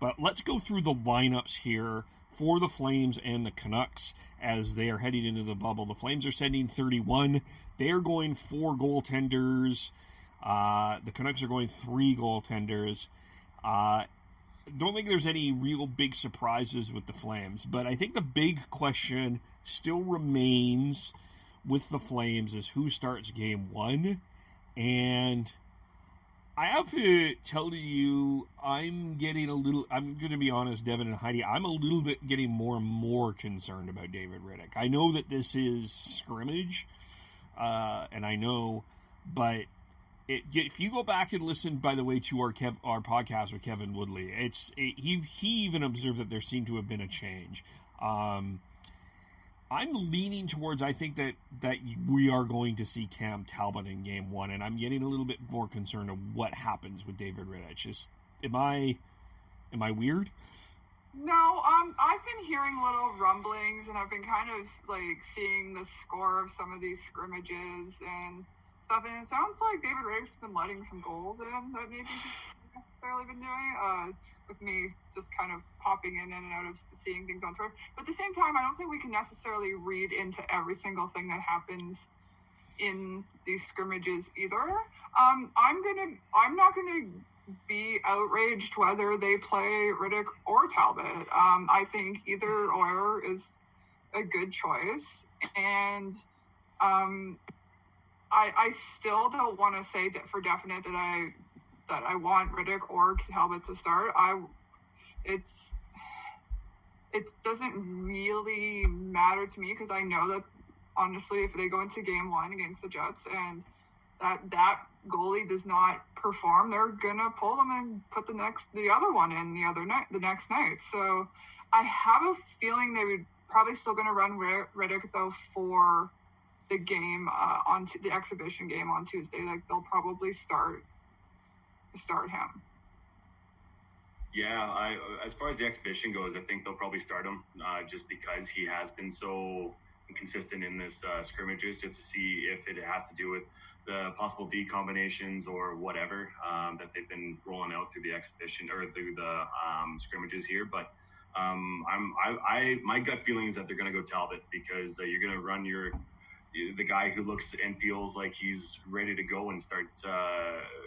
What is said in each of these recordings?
But let's go through the lineups here for the Flames and the Canucks as they are heading into the bubble. The Flames are sending 31. They're going 4 goaltenders. The Canucks are going 3 goaltenders. Don't think there's any real big surprises with the Flames, but I think the big question still remains with the Flames is who starts game 1. And I have to tell you, I'm going to be honest, Devin and Heidi, I'm a little bit getting more and more concerned about David Rittich. I know that this is scrimmage, and I know, but if you go back and listen, by the way, to our podcast with Kevin Woodley, he even observed that there seemed to have been a change. I'm leaning towards, I think that we are going to see Cam Talbot in game 1, and I'm getting a little bit more concerned of what happens with David Rittich. Am I weird? No, I've been hearing little rumblings, and I've been kind of like seeing the score of some of these scrimmages and stuff, and it sounds like David Rittich's been letting some goals in that maybe he's necessarily been doing, with me just kind of popping in and out of seeing things on Twitter. But at the same time, I don't think we can necessarily read into every single thing that happens in these scrimmages either. I'm not gonna be outraged whether they play Rittich or Talbot. I think either or is a good choice, and I still don't want to say for definite that I want Rittich or Talbot to start. It doesn't really matter to me because I know that honestly, if they go into game 1 against the Jets and that goalie does not perform, they're gonna pull them and put the other one in the next night. So I have a feeling they would probably still gonna run Rittich though for the game on the exhibition game on Tuesday. Like they'll probably start him. Yeah, as far as the exhibition goes, I think they'll probably start him just because he has been so inconsistent in this scrimmages, just to see if it has to do with the possible D combinations or whatever that they've been rolling out through the exhibition or through the scrimmages here. But my gut feeling is that they're going to go Talbot because you're going to run the guy who looks and feels like he's ready to go and start.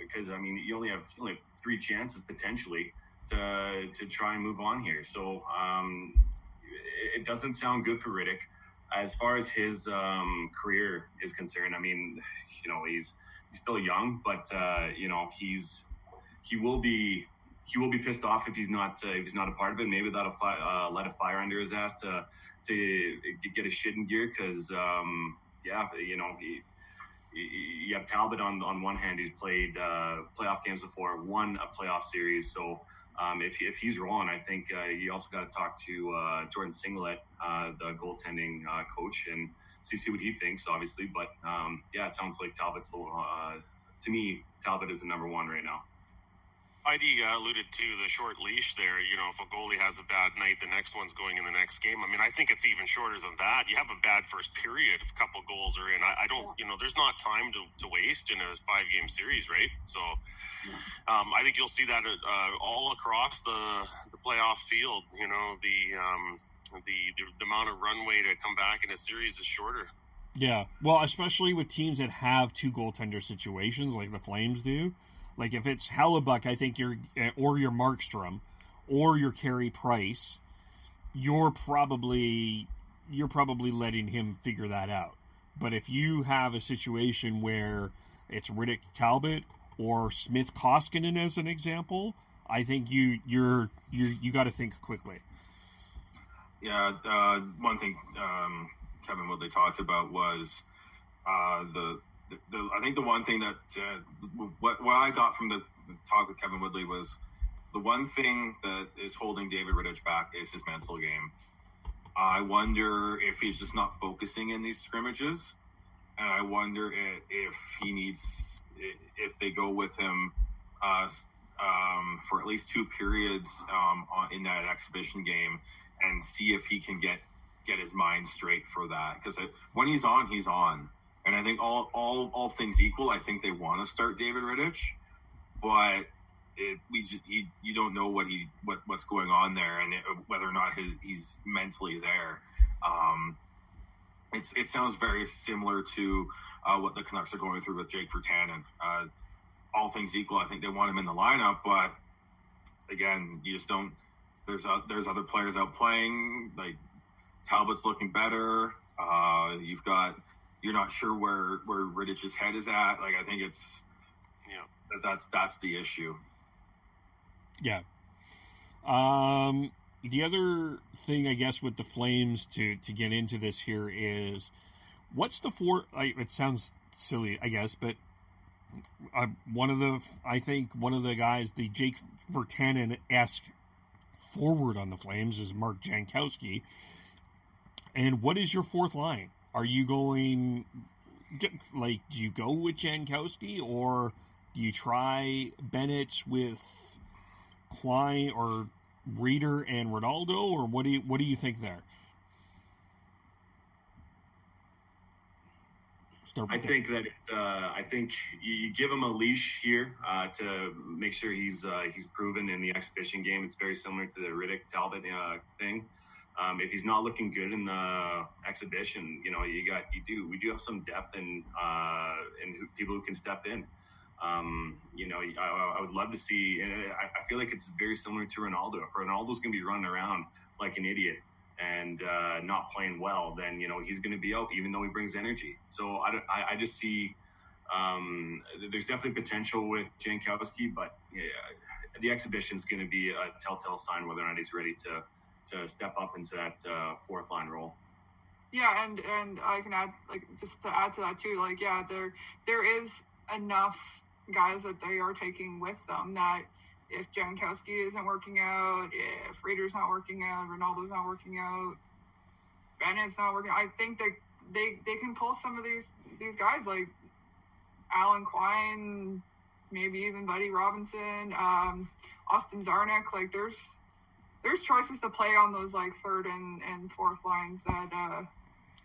Because I mean, you only have 3 chances potentially to try and move on here. So it doesn't sound good for Rittich. As far as his career is concerned, I mean, he's still young, but he will be pissed off if he's not a part of it. Maybe that'll light a fire under his ass to get his shit in gear because you have Talbot on one hand who's played playoff games before, won a playoff series. So if he's rolling, I think you also got to talk to Jordan Singlet, the goaltending coach, and see what he thinks, obviously. But it sounds like Talbot's to me, Talbot is the number 1 right now. Heidi alluded to the short leash there. If a goalie has a bad night, the next one's going in the next game. I mean, I think it's even shorter than that. You have a bad first period, a couple goals are in. I don't, there's not time to waste in a 5-game series, right? So I think you'll see that all across the playoff field. The amount of runway to come back in a series is shorter. Yeah, well, especially with teams that have 2 goaltender situations like the Flames do. Like if it's Hellebuck, I think your Markstrom, or your Carey Price, you're probably letting him figure that out. But if you have a situation where it's Rittich Talbot or Smith Koskinen as an example, I think you got to think quickly. Yeah, one thing Kevin Woodley talked about was I think the one thing that what I got from the talk with Kevin Woodley was the one thing that is holding David Rittich back is his mental game. I wonder if he's just not focusing in these scrimmages, and I wonder if they go with him for at least 2 periods in that exhibition game and see if he can get his mind straight for that. Because when he's on, he's on. And I think all things equal, I think they want to start David Rittich, but you don't know what's going on there, and whether or not he's mentally there. It sounds very similar to what the Canucks are going through with Jake Virtanen. All things equal, I think they want him in the lineup, but again, you just don't. There's other players out playing. Like Talbot's looking better. You're not sure where Riddich's head is at. Like, I think that's the issue. Yeah. The other thing, I guess, with the Flames to get into this here is, what's the it sounds silly, I guess, but one of the guys, the Jake Virtanen-esque forward on the Flames is Mark Jankowski. And what is your fourth line? Are you going, do you go with Jankowski, or do you try Bennett with Klein or Reeder and Ronaldo, or what do you think there? I think you give him a leash here to make sure he's proven in the exhibition game. It's very similar to the Riddick Talbot thing. If he's not looking good in the exhibition, we do have some depth and people who can step in. I would love to see. I feel like it's very similar to Ronaldo. If Ronaldo's going to be running around like an idiot and not playing well, then he's going to be out, even though he brings energy. So I just see there's definitely potential with Jankowski, but the exhibition is going to be a telltale sign whether or not he's ready to step up into that fourth line role. Yeah, and I can add, just to add to that too, there is enough guys that they are taking with them that if Jankowski isn't working out, if Reeder's not working out, Ronaldo's not working out, Bennett's not working out, I think that they can pull some of these guys like Alan Quine, maybe even Buddy Robinson, Austin Zarnik. Like there's choices to play on those third and fourth lines that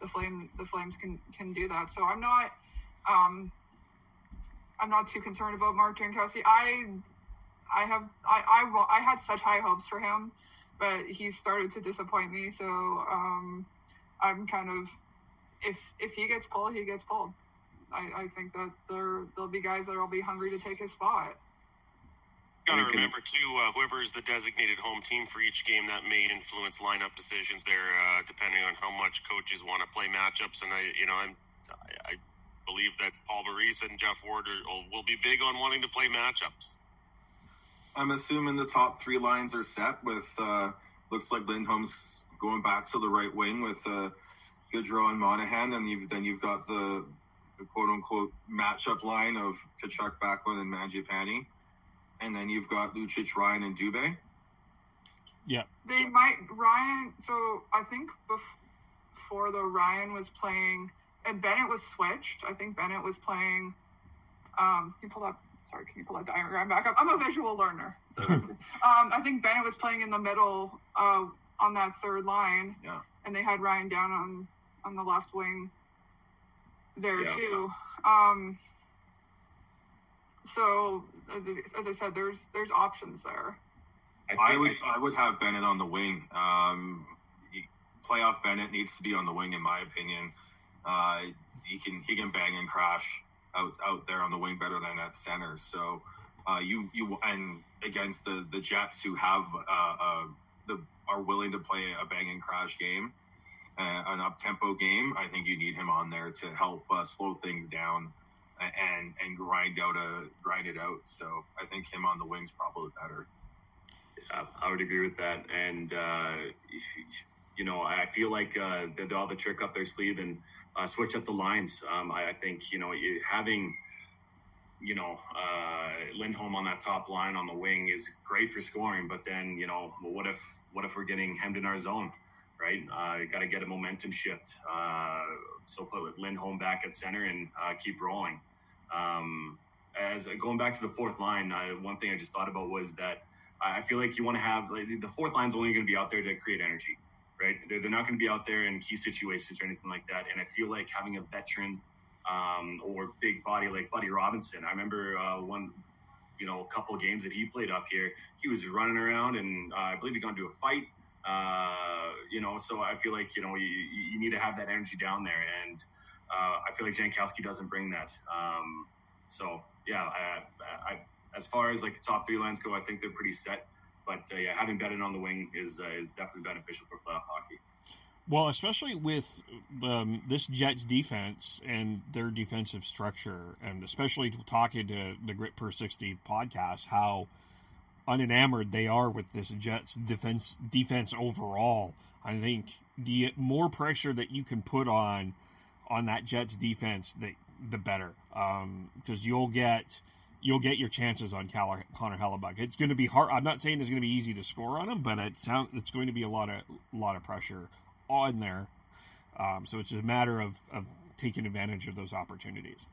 the Flames can do that. So I'm not too concerned about Mark Jankowski. I had such high hopes for him, but he started to disappoint me. So I'm kind of, if he gets pulled, he gets pulled. I think that there'll be guys that will be hungry to take his spot. Got to remember too, whoever is the designated home team for each game, that may influence lineup decisions there, depending on how much coaches want to play matchups. And I believe that Paul Maurice and Jeff Ward will be big on wanting to play matchups. I'm assuming the top three lines are set with looks like Lindholm's going back to the right wing with Gaudreau and Monahan, and then you've got the quote unquote matchup line of Tkachuk, Backlund, and Mangiapane. And then you've got Lucic, Ryan, and Dubé. Yeah. They might, Ryan, so I think before Ryan was playing, and Bennett was switched. I think Bennett was playing, can you pull that diagram back up? I'm a visual learner. So, I think Bennett was playing in the middle on that third line. Yeah. And they had Ryan down on the left wing there too. So as I said, there's options there. I would have Bennett on the wing. Playoff Bennett needs to be on the wing, in my opinion. He can bang and crash out there on the wing better than at center. So you and against the Jets, who have are willing to play a bang and crash game, an up tempo game, I think you need him on there to help slow things down and grind it out. So I think him on the wing's probably better. Yeah, I would agree with that. And I feel like they'll have a trick up their sleeve and switch up the lines. I think having Lindholm on that top line on the wing is great for scoring, but then what if we're getting hemmed in our zone, right? You got to get a momentum shift. So put Lindholm back at center and keep rolling. As going back to the fourth line, one thing I just thought about was that I feel like you want to have the fourth line's only going to be out there to create energy, right? They're not going to be out there in key situations or anything like that. And I feel like having a veteran or big body like Buddy Robinson. I remember a couple of games that he played up here, he was running around, and I believe he got into a fight. So I feel like you need to have that energy down there, and I feel like Jankowski doesn't bring that. I as far as like the top three lines go, I think they're pretty set. But having Bedin on the wing is definitely beneficial for playoff hockey. Well, especially with this Jets defense and their defensive structure, and especially talking to the Grit Per 60 podcast, how unenamored they are with this Jets defense overall. I think the more pressure that you can put on that Jets defense, the better, because you'll get your chances on Connor Hellebuck. It's going to be hard. I'm not saying it's going to be easy to score on him, but it's going to be a lot of pressure on there. So it's a matter of taking advantage of those opportunities.